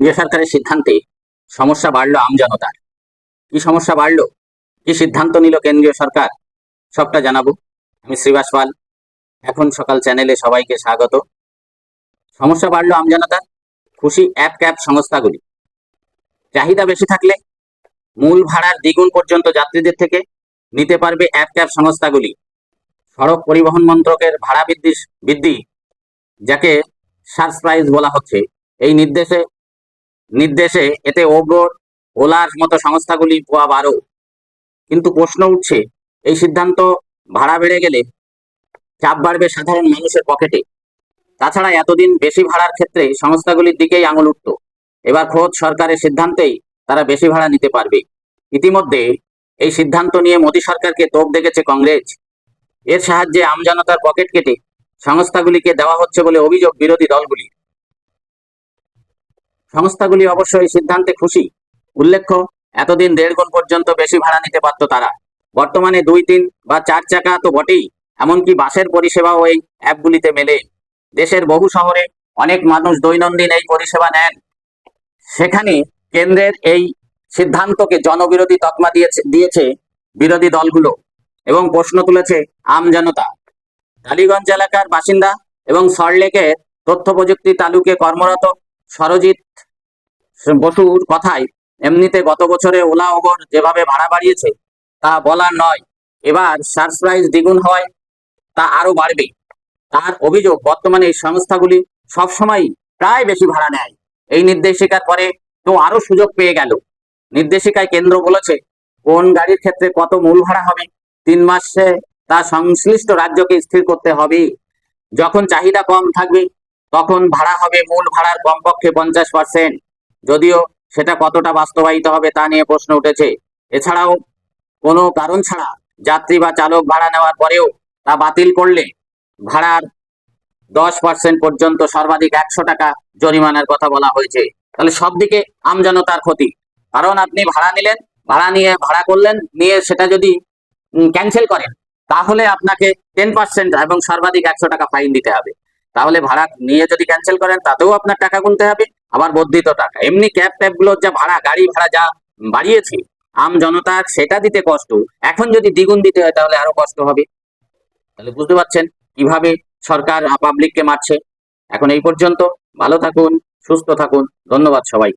কেন্দ্রীয় সরকারের সিদ্ধান্তে সমস্যা বাড়লো আমজনতার। কি সমস্যা বাড়লো, কি সিদ্ধান্ত নিল কেন্দ্রীয় সরকার, সবটা জানাবো। আমি শ্রীবাস পাল, এখন সকাল চ্যানেলে সবাইকে স্বাগত। সমস্যা বাড়লো আমজনতার, খুশি অ্যাপ ক্যাব সংস্থাগুলি। চাহিদা বেশি থাকলে মূল ভাড়ার দ্বিগুণ পর্যন্ত যাত্রীদের থেকে নিতে পারবে অ্যাপ ক্যাব সংস্থাগুলি। সড়ক পরিবহন মন্ত্রকের ভাড়া বৃদ্ধি, যাকে সারপ্রাইজ বলা হচ্ছে, এই নির্দেশে এতে ওবর, ওলার মতো সংস্থাগুলি পোয়া বারো। কিন্তু প্রশ্ন উঠছে, এই সিদ্ধান্ত ভাড়া বেড়ে গেলে চাপ বাড়বে সাধারণ মানুষের পকেটে। তাছাড়া এতদিন বেশি ভাড়ার ক্ষেত্রে সংস্থাগুলির দিকেই আঙুল উঠত, এবার খোদ সরকারের সিদ্ধান্তেই তারা বেশি ভাড়া নিতে পারবে। ইতিমধ্যে এই সিদ্ধান্ত নিয়ে মোদী সরকারকে তোপ দেখেছে কংগ্রেস। এর সাহায্যে আমজনতার পকেট কেটে সংস্থাগুলিকে দেওয়া হচ্ছে বলে অভিযোগ বিরোধী দলগুলি। সংস্থাগুলি অবশ্য এই সিদ্ধান্তে খুশি। উল্লেখ্য, এতদিন 1.5 গুণ পর্যন্ত বেশি ভাড়া নিতে পারত তারা। বর্তমানে 2, 3 বা 4 চাকা তো বটেই, এমনকি বাসের পরিষেবাও এই অ্যাপগুলিতে মেলে। দেশের বহু শহরে অনেক মানুষ দৈনন্দিন এই পরিষেবা নেন। সেখানে কেন্দ্রের এই সিদ্ধান্তকে জনবিরোধী তকমা দিয়েছে বিরোধী দলগুলো এবং প্রশ্ন তুলেছে আমজনতা। টালিগঞ্জ এলাকার বাসিন্দা এবং সল্টলেকের তথ্য প্রযুক্তি তালুকে কর্মরত সরজিৎ বসুর কথায়, এমনিতে গত বছরে ওলা ওবর যেভাবে ভাড়া বাড়িয়েছে তা বলার নয়, এবার সারপ্রাইজ দ্বিগুণ হয় তা আরো বাড়বে। তার অভিযোগ, বর্তমানে এই সংস্থাগুলি সবসময় প্রায় বেশি ভাড়া নেয়। এই নির্দেশিকার পরে তো আরো সুযোগ পেয়ে গেল। নির্দেশিকায় কেন্দ্র বলেছে কোন গাড়ির ক্ষেত্রে কত মূল ভাড়া হবে 3 মাসে তা সংশ্লিষ্ট রাজ্যকে স্থির করতে হবে। যখন চাহিদা কম থাকবে তখন ভাড়া হবে মূল ভাড়ার কমপক্ষে 50%। যদিও সেটা কতটা বাস্তবায়িত হবে তা নিয়ে প্রশ্ন উঠেছে। এছাড়াও কোনো কারণ ছাড়া যাত্রী বা চালক ভাড়া নেওয়ার পরেও তা বাতিল করলে ভাড়ার 10% পর্যন্ত সর্বাধিক 100 টাকা জরিমানার কথা বলা হয়েছে। তাহলে সব দিকে আমজনতার ক্ষতি। কারণ আপনি ভাড়া নিলেন, ভাড়া করলেন, নিয়ে সেটা যদি ক্যান্সেল করেন তাহলে আপনাকে 10% এবং সর্বাধিক 100 টাকা ফাইন দিতে হবে। তাহলে ভাড়া নিয়ে যদি ক্যান্সেল করেন তাতেও আপনার টাকা গুনতে হবে, আবার বর্ধিত টাকা। এমনি ক্যাবগুলোর যা ভাড়া, গাড়ি ভাড়া যা বাড়িয়েছে আমজনতার, সেটা দিতে কষ্ট, এখন যদি দ্বিগুণ দিতে হয় তাহলে আরো কষ্ট হবে। তাহলে বুঝতে পারছেন কিভাবে সরকার পাবলিককে মারছে। এখন এই পর্যন্ত, ভালো থাকুন, সুস্থ থাকুন, ধন্যবাদ সবাই।